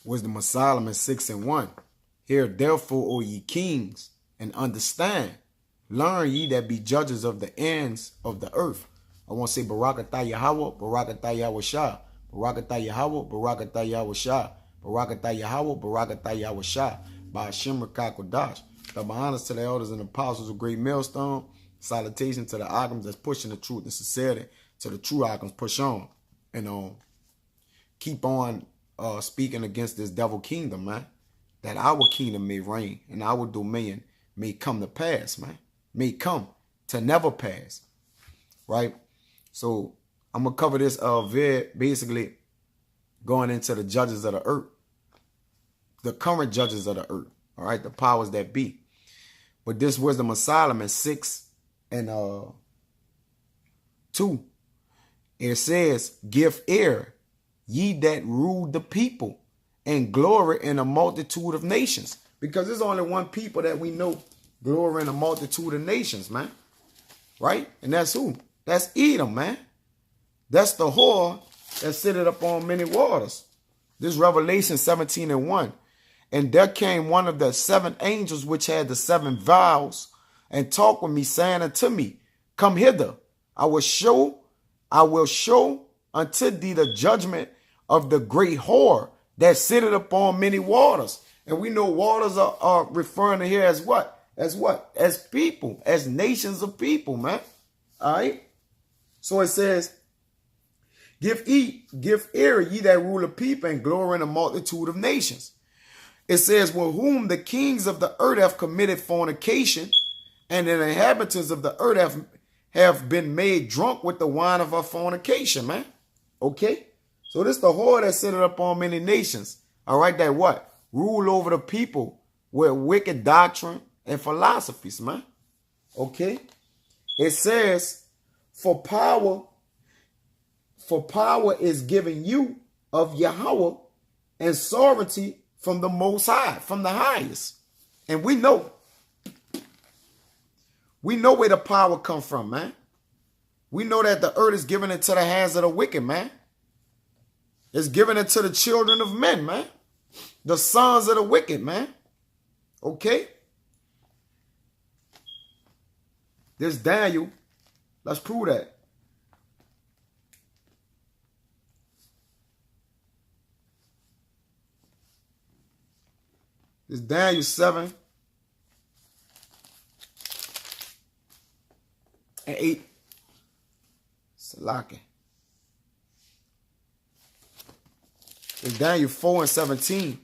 Wisdom of Solomon 6:1. Hear therefore, O ye kings, and understand. Learn ye that be judges of the ends of the earth. I want to say Barakatah Yahweh, Barakatah Yahweh Shah. Barakatah Yahweh, Barakatah Yahweh Shah. Barakatah Yahweh, Barakatah Yahweh Shah. By Hashem Rakakodash. Double honors to the elders and apostles of Great Millstone. Salutation to the Agams that's pushing the truth and sincerity. To the true Agams, push on. And keep on speaking against this devil kingdom, man. That our kingdom may reign and our dominion may come to pass, man. May come to never pass. Right? So I'm going to cover this very basically going into the judges of the earth. The current judges of the earth. All right? The powers that be. But this Wisdom of Solomon 6 and 2. It says, give ear, ye that rule the people, and glory in a multitude of nations. Because there's only one people that we know glory in a multitude of nations, man. Right? And that's who? That's Edom, man. That's the whore that sitteth upon many waters. This Revelation 17:1. And there came one of the 7 angels which had the 7 vials, and talked with me, saying unto me, come hither, I will show unto thee the judgment of the great whore that sitteth upon many waters. And we know waters are referring to here as what? As what? As people, as nations of people, man. All right. So it says, give ear, ye that rule the people, and glory in a multitude of nations. It says, with whom the kings of the earth have committed fornication, and the inhabitants of the earth have been made drunk with the wine of her fornication, man. Okay? So this the whore that sitteth upon many nations. All right, that what? Rule over the people with wicked doctrine and philosophies, man. Okay? It says, for power is given you of Yahweh, and sovereignty from the Most High, from the highest. And we know where the power come from, man. We know that the earth is given into the hands of the wicked, man. It's given into the children of men, man. The sons of the wicked, man. Okay? This Daniel, let's prove that. This Daniel 7 and 8. Salaki. It's Daniel 4 and 17.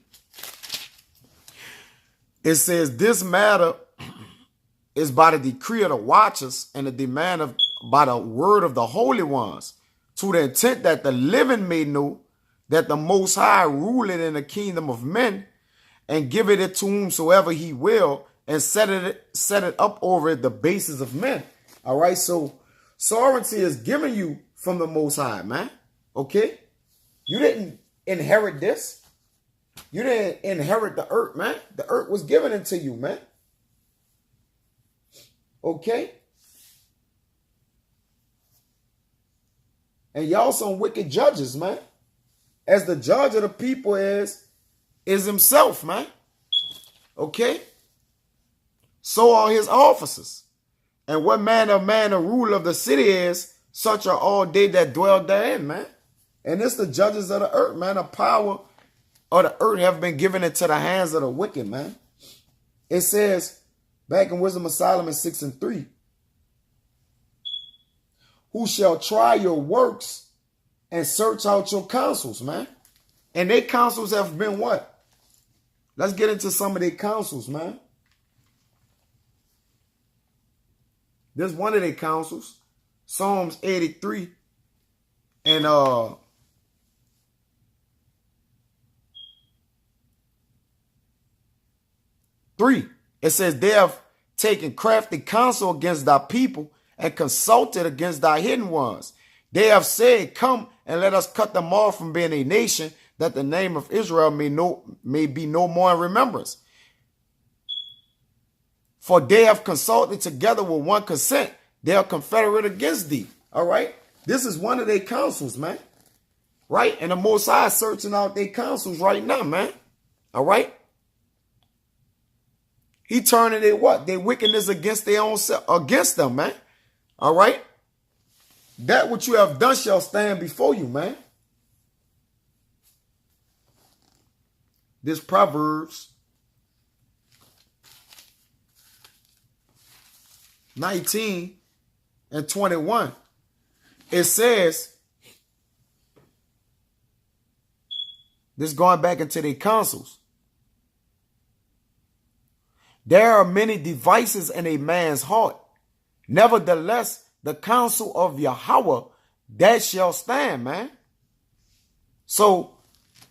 It says, this matter is by the decree of the watchers and the demand of by the word of the holy ones, to the intent that the living may know that the Most High ruleth in the kingdom of men, and giveth it to whomsoever he will, and set it up over the bases of men. All right, so sovereignty is given you from the Most High, man. Okay? You didn't inherit this. You didn't inherit the earth, man. The earth was given into you, man. Okay? And y'all some wicked judges, man. As the judge of the people is himself, man. Okay? So are his officers. And what manner of man the ruler of the city is, such are all they that dwell therein, man. And it's the judges of the earth, man. The power of the earth have been given into the hands of the wicked, man. It says, back in Wisdom of Solomon 6 and 3, who shall try your works and search out your counsels, man. And their counsels have been what? Let's get into some of their counsels, man. There's one of their counsels, Psalms 83 and 3. It says, they have taken crafty counsel against thy people and consulted against thy hidden ones. They have said, come and let us cut them off from being a nation, that the name of Israel may be no more in remembrance. For they have consulted together with one consent. They are confederate against thee. All right. This is one of their counsels, man. Right? And the Most High is searching out their counsels right now, man. All right? He turning their what? Their wickedness against their own self, against them, man. All right? That what you have done shall stand before you, man. This Proverbs 19 and 21. It says, this going back into their counsels. There are many devices in a man's heart. Nevertheless, the counsel of Yahweh, that shall stand, man. So,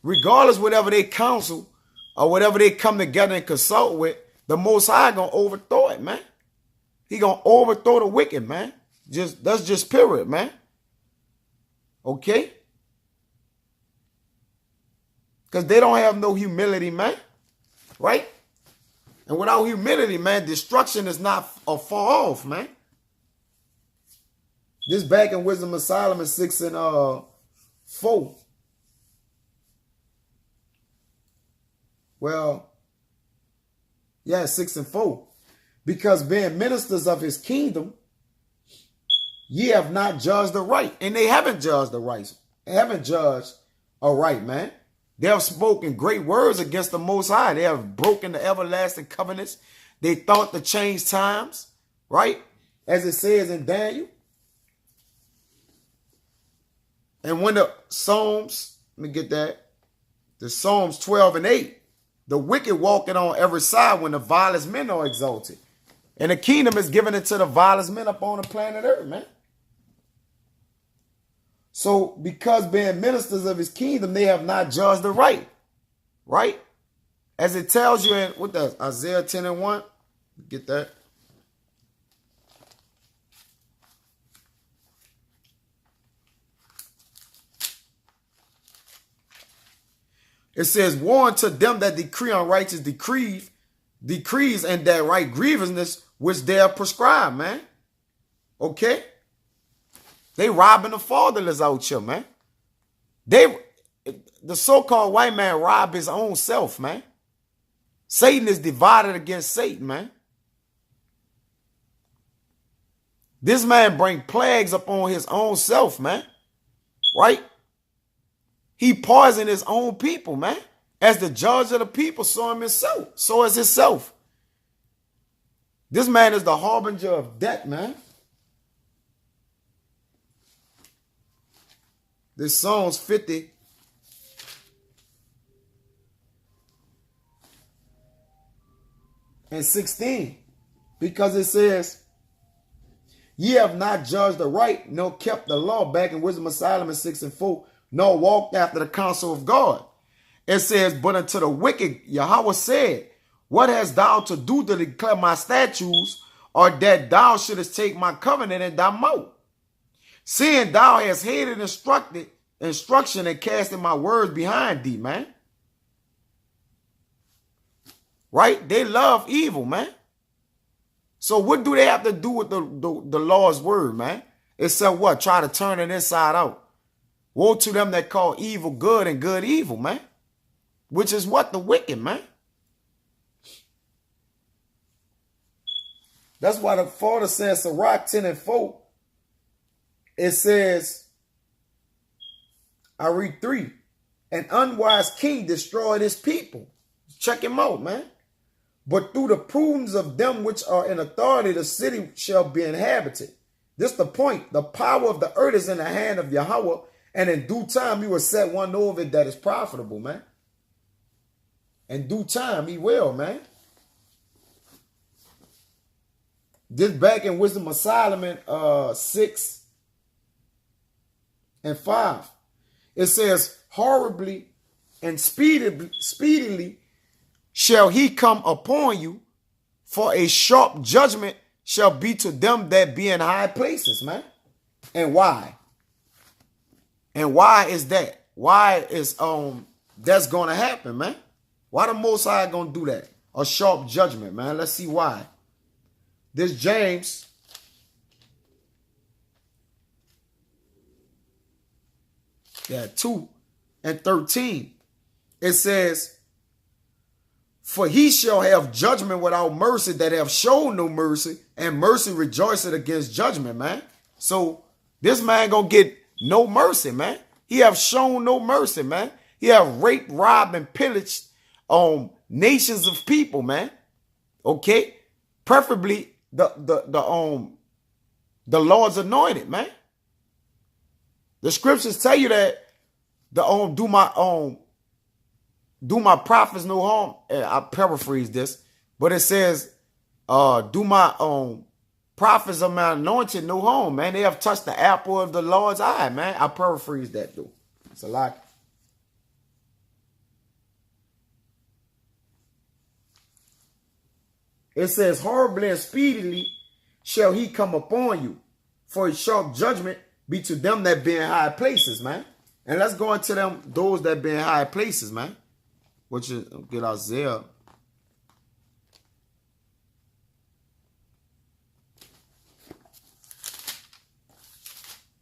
regardless whatever they counsel or whatever they come together and consult with, the Most High gonna overthrow it, man. He gonna overthrow the wicked, man. That's just period, man. Okay? Because they don't have no humility, man. Right? And without humility, man, destruction is not far off, man. This back in Wisdom of Solomon 6 and 4. Well, yeah, 6 and 4. Because being ministers of his kingdom, ye have not judged aright. And they haven't judged aright. They haven't judged aright, man. They have spoken great words against the Most High. They have broken the everlasting covenants. They thought to change times, right? As it says in Daniel. And when the Psalms, let me get that. The Psalms 12 and 8. The wicked walking on every side when the vilest men are exalted. And the kingdom is given into the vilest men upon the planet Earth, man. So, because being ministers of his kingdom, they have not judged the right. Right? As it tells you in, what does Isaiah 10 and 1? Get that? It says, woe unto them that decree unrighteous decrees and that right grievousness which they have prescribed, man. Okay? They robbing the fatherless out here, man. The so-called white man rob his own self, man. Satan is divided against Satan, man. This man bring plagues upon his own self, man. Right? He poisoned his own people, man. As the judge of the people, so him himself. So is himself. This man is the harbinger of death, man. This Psalms 50 and 16. Because it says, ye have not judged the right, nor kept the law, back in Wisdom of Solomon 6 and 4, nor walked after the counsel of God. It says, but unto the wicked, Yahweh said, what hast thou to do to declare my statutes, or that thou shouldest take my covenant in thy mouth? Seeing thou hast hated instruction and casting my words behind thee, man. Right? They love evil, man. So what do they have to do with the Lord's word, man? Except what? Try to turn it inside out. Woe to them that call evil good and good evil, man. Which is what? The wicked, man. That's why the Father says, Sirach 10 and 4, it says, I read 3, an unwise king destroyed his people. Check him out, man. But through the prudence of them which are in authority, the city shall be inhabited. This is the point. The power of the earth is in the hand of Yahweh, and in due time he will set one over it that is profitable, man. In due time he will, man. This back in Wisdom of Solomon 6 and 5. It says, horribly and speedily shall he come upon you, for a sharp judgment shall be to them that be in high places, man. And why? And why is that? Why is that's gonna happen, man? Why the Most High gonna do that? A sharp judgment, man. Let's see why. This James Yeah, 2 and 13. It says, for he shall have judgment without mercy that have shown no mercy, and mercy rejoiceth against judgment, man. So this man gonna get no mercy, man. He have shown no mercy, man. He have raped, robbed, and pillaged nations of people, man. Okay? Preferably the Lord's anointed, man. The scriptures tell you that do my prophets no harm. I paraphrase this, but it says, do my prophets of my anointed no harm, man. They have touched the apple of the Lord's eye, man. I paraphrase that though. It's a lot. It says, horribly and speedily shall he come upon you, for his sharp judgment be to them that be in high places, man. And let's go into those that be in high places, man. Which is, get Isaiah.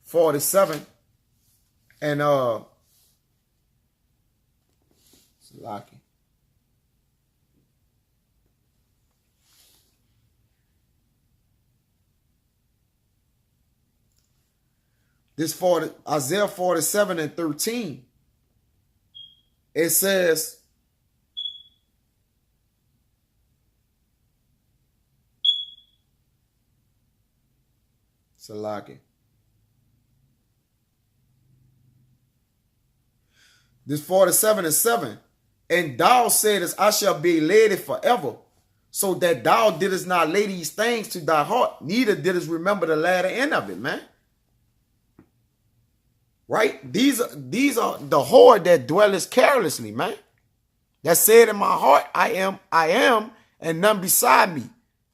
(47) and Salaki. This Isaiah 47 and 13. It says, Salaki. This 47 and 7. And thou saidest, I shall be a lady forever, so that thou didst not lay these things to thy heart, neither didst remember the latter end of it, man. Right? These are the whore that dwelleth carelessly, man. That said in my heart, I am, and none beside me.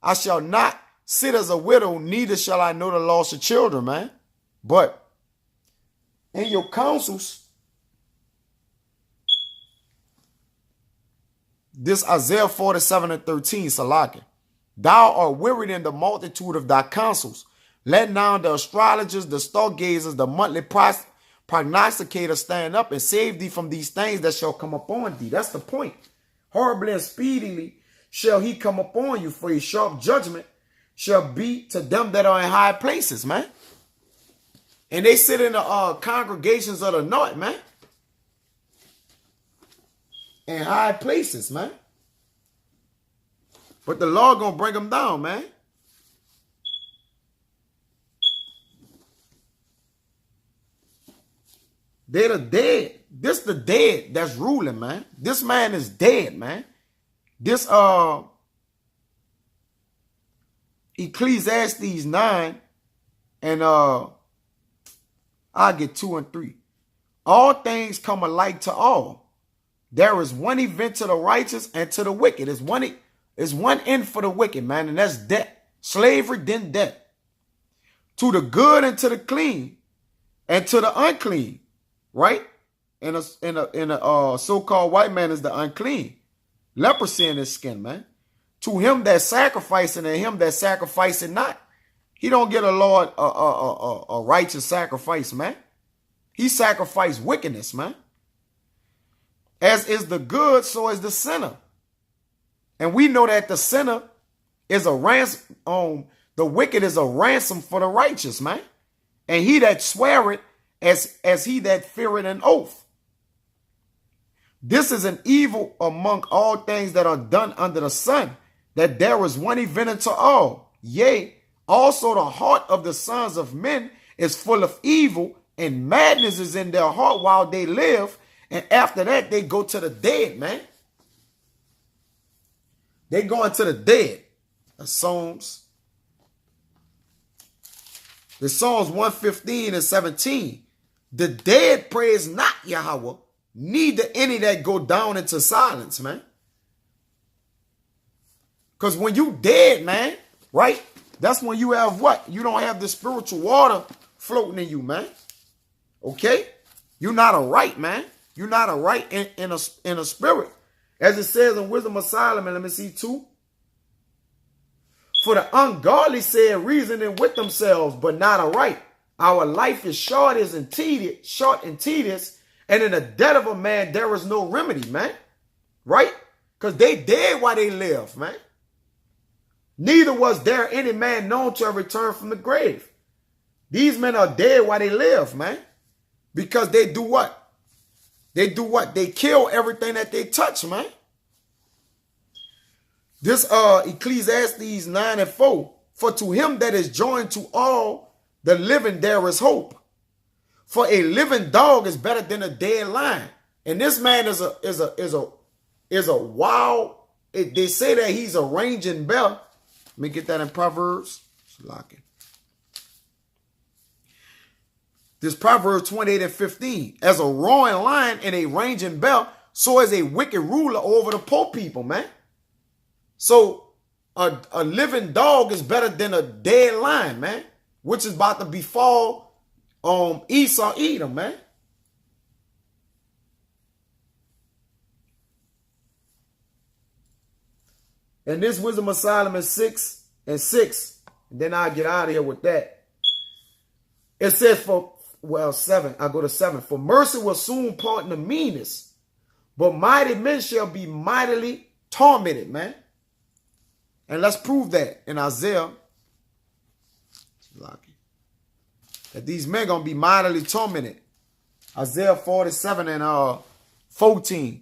I shall not sit as a widow, neither shall I know the loss of children, man. But in your counsels, this Isaiah 47 and 13, Salaki, thou art wearied in the multitude of thy counsels. Let now the astrologers, the stargazers, the monthly prognosticators stand up and save thee from these things that shall come upon thee. That's the point. Horribly and speedily shall he come upon you, for his sharp judgment shall be to them that are in high places, man. And they sit in the congregations of the north, man. In high places, man. But the Lord gonna bring them down, man. They're the dead. This the dead that's ruling, man. This man is dead, man. This Ecclesiastes 9 and I'll get 2 and 3. All things come alike to all. There is one event to the righteous and to the wicked. It's one end for the wicked, man, and that's death. Slavery, then death. To the good and to the clean, and to the unclean, right? And a so-called white man is the unclean. Leprosy in his skin, man. To him that sacrificing and him that sacrificing not. He don't get a righteous sacrifice, man. He sacrificed wickedness, man. As is the good, so is the sinner. And we know that the sinner is a ransom, the wicked is a ransom for the righteous, man. And he that sweareth as he that feareth an oath. This is an evil among all things that are done under the sun, that there is one event unto all. Yea, also the heart of the sons of men is full of evil, and madness is in their heart while they live. And after that, they go to the dead, man. They go into the dead. The Psalms 115 and 17. The dead praise not Yahweh, neither any that go down into silence, man. Because when you dead, man, right? That's when you have what? You don't have the spiritual water floating in you, man. Okay? You're not a right, man. You're not a right in a spirit. As it says in Wisdom of Solomon, let me see 2. For the ungodly said reasoning with themselves, but not a right. Our life is short and tedious, and in the death of a man, there is no remedy, man. Right? Because they dead while they live, man. Neither was there any man known to have returned from the grave. These men are dead while they live, man. Because they do what? They do what? They kill everything that they touch, man. This Ecclesiastes 9:4. For to him that is joined to all the living there is hope. For a living dog is better than a dead lion. And this man is a wild. They say that he's a ranging bear. Let me get that in Proverbs. Lock it. This Proverbs 28:15. As a roaring lion and a ranging bear, so is a wicked ruler over the poor people, man. So a living dog is better than a dead lion, man. Which is about to befall Esau Edom, man. And this Wisdom of Solomon 6:6. And then I'll get out of here with that. It says 7. I'll go to 7. For mercy will soon pardon the meanest, but mighty men shall be mightily tormented, man. And let's prove that in Isaiah. That these men going to be mightily tormented. Isaiah 47:14.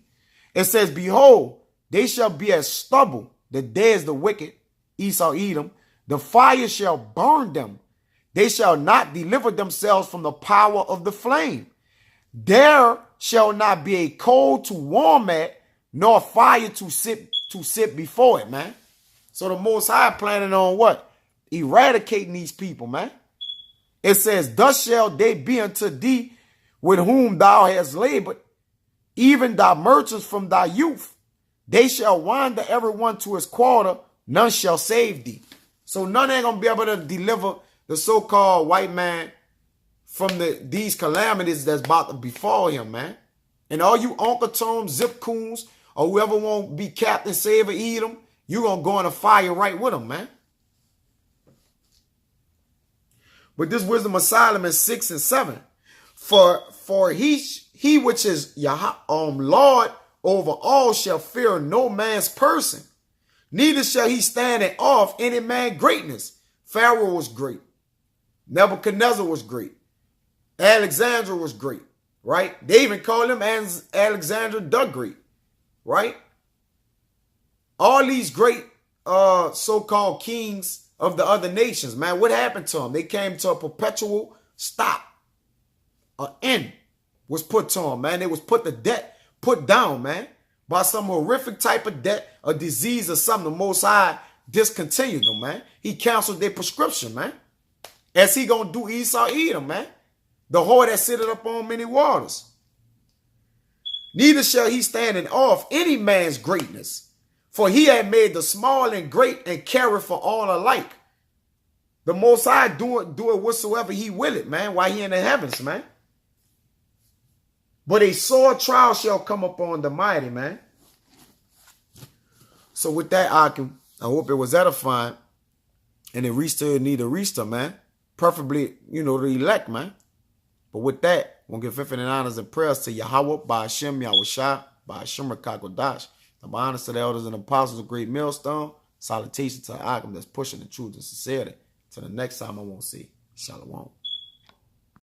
It says, behold, they shall be as stubble. The dead is the wicked, Esau Edom. The fire shall burn them. They shall not deliver themselves from the power of the flame. There shall not be a coal to warm at, nor fire to sit before it, man. So the Most High planning on what? Eradicating these people, man. It says, thus shall they be unto thee with whom thou hast labored, even thy merchants from thy youth. They shall wander everyone to his quarter, none shall save thee. So none ain't going to be able to deliver the so-called white man from these calamities that's about to befall him, man. And all you Uncle Tom, Zip Coons, or whoever won't be Captain Saver Edom, you're going to go in a fire right with them, man. But this Wisdom of Solomon 6:7. For he which is Lord over all shall fear no man's person. Neither shall he stand in awe of any man greatness. Pharaoh was great. Nebuchadnezzar was great. Alexander was great. Right? They even call him Alexander the Great. Right? All these great so-called kings of the other nations, man, what happened to them? They came to a perpetual stop. An end was put to them, man. They was put down, man, by some horrific type of debt, a disease or something. The Most High discontinued them, man. He canceled their prescription, man. As he gonna do Esau Edom, man. The whore that sitteth up on many waters. Neither shall he stand in awe of any man's greatness. For he had made the small and great and carry for all alike. The Most High do it whatsoever he will it, man, while he in the heavens, man. But a sore trial shall come upon the mighty, man. So with that, I hope it was edifying. And it reached to need a reaster, man. Preferably, the elect, man. But with that, we'll give 50 honors and prayers to Yahweh, by Hashem, Yahushua, by Hashem, Rakakodash. The honors to the elders and apostles of Great Millstone. Salutation to the Akim that's pushing the truth and sincerity. Till the next time I won't see. Shalom.